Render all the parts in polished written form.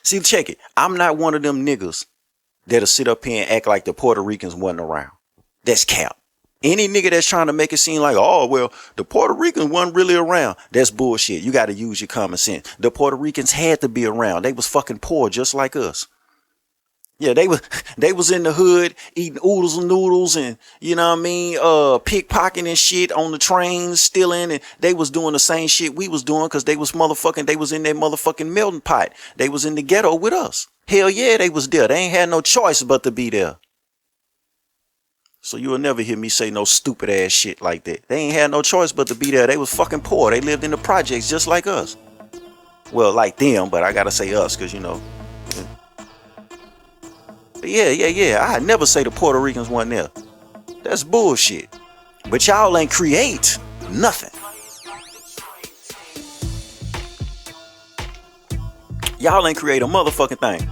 See, check it. I'm not one of them niggas that'll sit up here and act like the Puerto Ricans wasn't around. That's cap. Any nigga that's trying to make it seem like, oh, well, the Puerto Ricans wasn't really around. That's bullshit. You got to use your common sense. The Puerto Ricans had to be around. They was fucking poor just like us. Yeah, they was in the hood eating oodles and noodles and, you know what I mean, pickpocketing and shit on the trains, stealing, and they was doing the same shit we was doing because they was in their motherfucking melting pot. They was in the ghetto with us. Hell yeah, they was there. They ain't had no choice but to be there. So you will never hear me say no stupid ass shit like that. They ain't had no choice but to be there. They was fucking poor. They lived in the projects just like us. Well, like them, but I gotta say us because, you know. But yeah. I never say the Puerto Ricans wasn't there. That's bullshit. But y'all ain't create nothing. Y'all ain't create a motherfucking thing.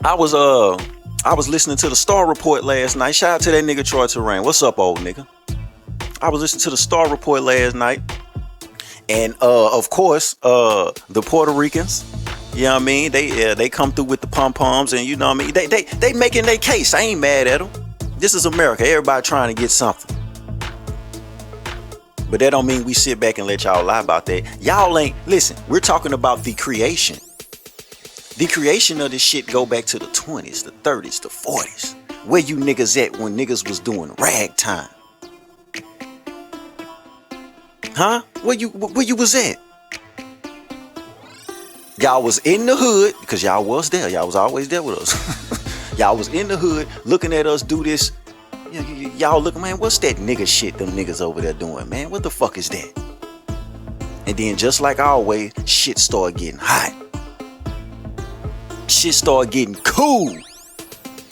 I was listening to the Star Report last night. Shout out to that nigga Troy Terrain. What's up, old nigga? I was listening to the Star Report last night. And of course, the Puerto Ricans, you know what I mean? They come through with the pom-poms and you know what I mean? They making their case. I ain't mad at them. This is America. Everybody trying to get something. But that don't mean we sit back and let y'all lie about that. Y'all ain't, listen, we're talking about the creation. The creation of this shit go back to the 20s, the 30s, the 40s. Where you niggas at when niggas was doing ragtime? Huh? Where you was at? Y'all was in the hood, because y'all was there. Y'all was always there with us. Y'all was in the hood looking at us do this. Y'all look, man, what's that nigga shit them niggas over there doing, man? What the fuck is that? And then just like always, shit started getting hot. Shit started getting cool.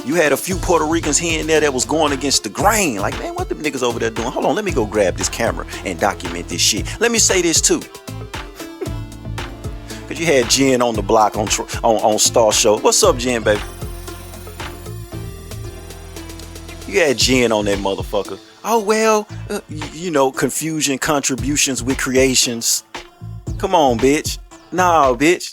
You had a few Puerto Ricans here and there that was going against the grain. Like, man, what them niggas over there doing? Hold on, let me go grab this camera and document this shit. Let me say this too. Cause you had Jen on the block on Star Show. What's up, Jen, baby? You had Jen on that motherfucker. Oh, well, you know, confusion, contributions with creations. Come on, bitch. Nah, bitch.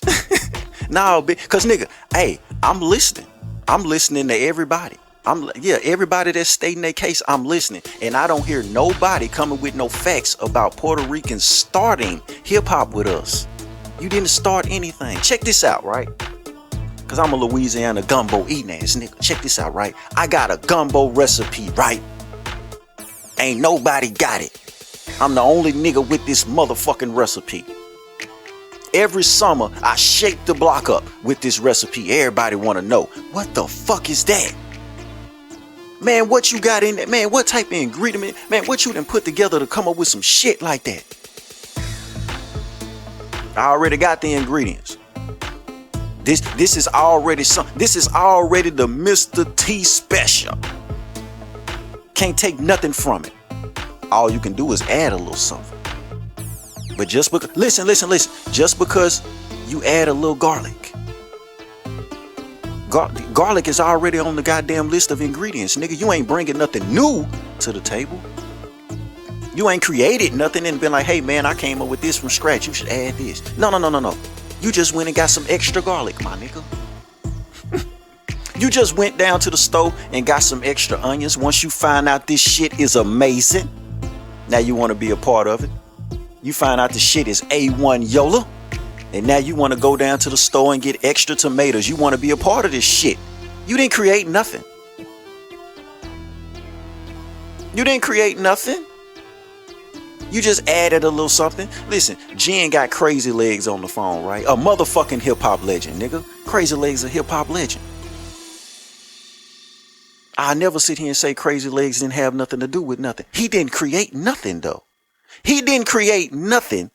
Nah, bitch. Cause nigga, hey, I'm listening. I'm listening to everybody. Everybody that's stating their case, I'm listening. And I don't hear nobody coming with no facts about Puerto Ricans starting hip hop with us. You didn't start anything. Check this out, right? Cause I'm a Louisiana gumbo eating ass nigga. Check this out, right? I got a gumbo recipe, right? Ain't nobody got it. I'm the only nigga with this motherfucking recipe. Every summer, I shake the block up with this recipe. Everybody want to know, what the fuck is that? Man, what you got in there? Man, what type of ingredient? Man, what you done put together to come up with some shit like that? I already got the ingredients. This is already the Mr. T special. Can't take nothing from it. All you can do is add a little something. But just because, listen, just because you add a little garlic. Garlic is already on the goddamn list of ingredients. Nigga, you ain't bringing nothing new to the table. You ain't created nothing and been like, hey man, I came up with this from scratch. You should add this. No. You just went and got some extra garlic, my nigga. You just went down to the store and got some extra onions. Once you find out this shit is amazing, now you want to be a part of it. You find out the shit is A1 Yola, and now you want to go down to the store and get extra tomatoes. You want to be a part of this shit. You didn't create nothing. You didn't create nothing. You just added a little something. Listen, Jen got Crazy Legs on the phone, right? A motherfucking hip-hop legend, nigga. Crazy Legs a hip-hop legend. I never sit here and say Crazy Legs didn't have nothing to do with nothing. He didn't create nothing, though. He didn't create nothing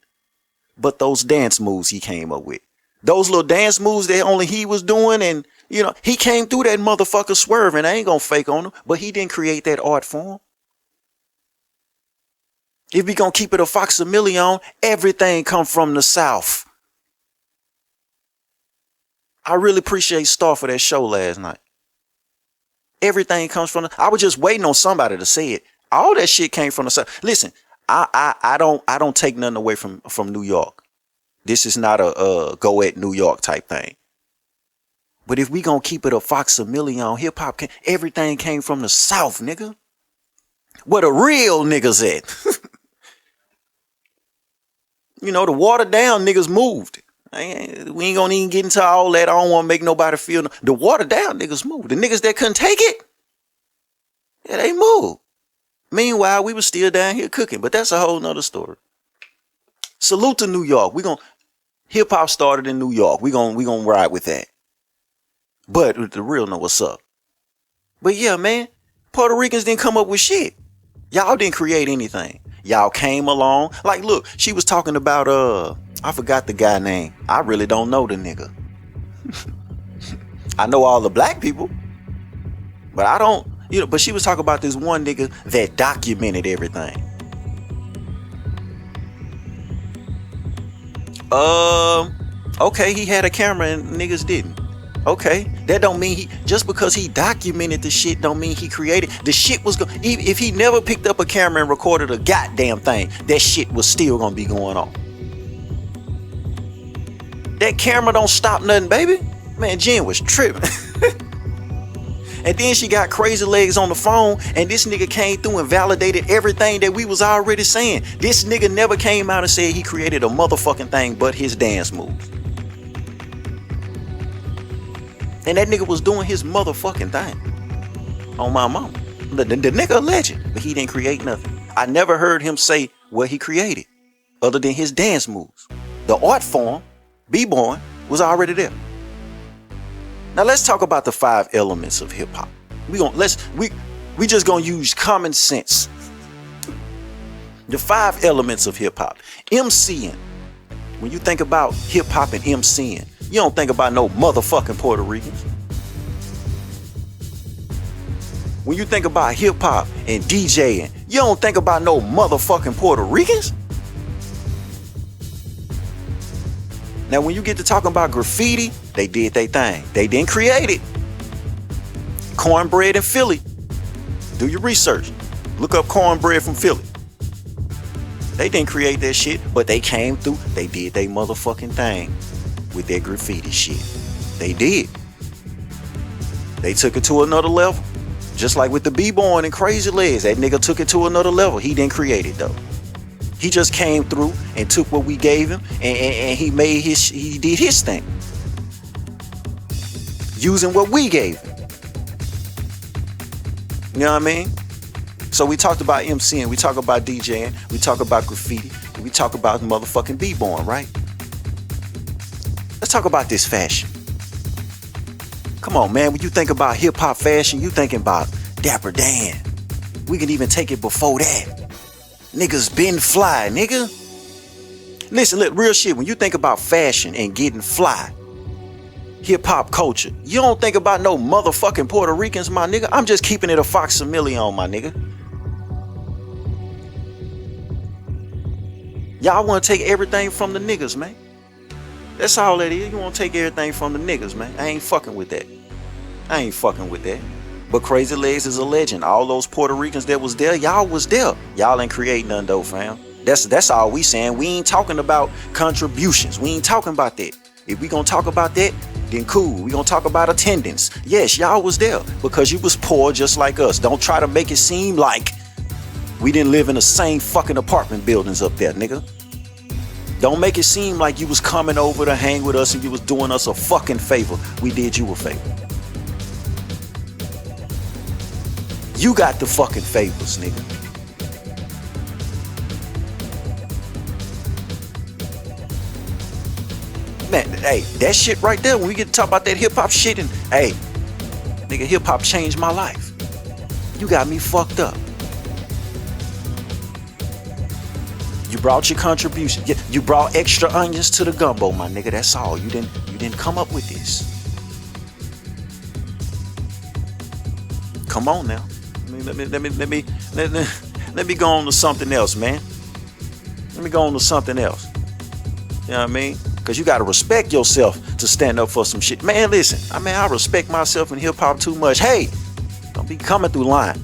but those dance moves he came up with. Those little dance moves that only he was doing, and, you know, he came through that motherfucker swerving. I ain't gonna fake on him, but he didn't create that art form. If we gonna keep it a facsimile, everything come from the South. I really appreciate Star for that show last night. Everything comes from I was just waiting on somebody to say it. All that shit came from the South. Listen, I don't take nothing away from New York. This is not a go at New York type thing. But if we gonna keep it a facsimile on hip hop, everything came from the South, nigga. Where the real niggas at? You know, the watered down niggas moved. We ain't gonna even get into all that. I don't want to make nobody feel. The watered down niggas moved. The niggas that couldn't take it, yeah, they moved. Meanwhile, we was still down here cooking, but that's a whole nother story. Salute to New York. Hip hop started in New York. We gonna ride with that. But the real know what's up. But yeah, man, Puerto Ricans didn't come up with shit. Y'all didn't create anything. Y'all came along. Like, look, she was talking about, I forgot the guy name. I really don't know the nigga. I know all the black people, but I don't, but she was talking about this one nigga that documented everything. Okay, he had a camera and niggas didn't. Okay, that don't mean just because he documented the shit don't mean he created. The shit was if he never picked up a camera and recorded a goddamn thing, that shit was still gonna be going on. That camera don't stop nothing, baby. Man, Jen was tripping. And then she got Crazy Legs on the phone, and this nigga came through and validated everything that we was already saying. This nigga never came out and said he created a motherfucking thing but his dance moves. And that nigga was doing his motherfucking thing. On my mama. The nigga a legend, but he didn't create nothing. I never heard him say what he created, other than his dance moves. The art form, b-boying, was already there. Now let's talk about the 5 elements of hip hop. We just gonna use common sense. The 5 elements of hip hop. MCing. When you think about hip hop and MCing, you don't think about no motherfucking Puerto Ricans. When you think about hip hop and DJing, you don't think about no motherfucking Puerto Ricans. Now, when you get to talking about graffiti, they did their thing. They didn't create it. Cornbread in Philly. Do your research. Look up cornbread from Philly. They didn't create that shit, but they came through. They did their motherfucking thing with their graffiti shit. They did. They took it to another level. Just like with the b-boying and Crazy Legs, that nigga took it to another level. He didn't create it though. He just came through and took what we gave him and he did his thing. Using what we gave him. You know what I mean? So we talked about MCing, we talk about DJing, we talk about graffiti, we talk about motherfucking b-boying, right? Let's talk about this fashion. Come on, man. When you think about hip-hop fashion, you thinking about Dapper Dan. We can even take it before that. Niggas been fly, nigga. Listen, look, real shit. When you think about fashion and getting fly, hip-hop culture, you don't think about no motherfucking Puerto Ricans, my nigga. I'm just keeping it a facsimile on, my nigga. Y'all want to take everything from the niggas, man. That's all that is. You want to take everything from the niggas, man. I ain't fucking with that. But Crazy Legs is a legend. All those Puerto Ricans that was there, y'all was there. Y'all ain't create none though, fam. That's all we saying. We ain't talking about contributions. We ain't talking about that. If we gonna talk about that, then cool. We gonna talk about attendance. Yes, y'all was there because you was poor just like us. Don't try to make it seem like we didn't live in the same fucking apartment buildings up there, nigga. Don't make it seem like you was coming over to hang with us and you was doing us a fucking favor. We did you a favor. You got the fucking favors, nigga. Man, hey, that shit right there, when we get to talk about that hip-hop shit, and hey, nigga, hip-hop changed my life. You got me fucked up. You brought your contribution. You brought extra onions to the gumbo, my nigga. That's all. You didn't come up with this. Come on now. Let me go on to something else, man. Let me go on to something else. You know what I mean? Because you got to respect yourself to stand up for some shit. Man, listen. I respect myself in hip hop too much. Hey, don't be coming through line.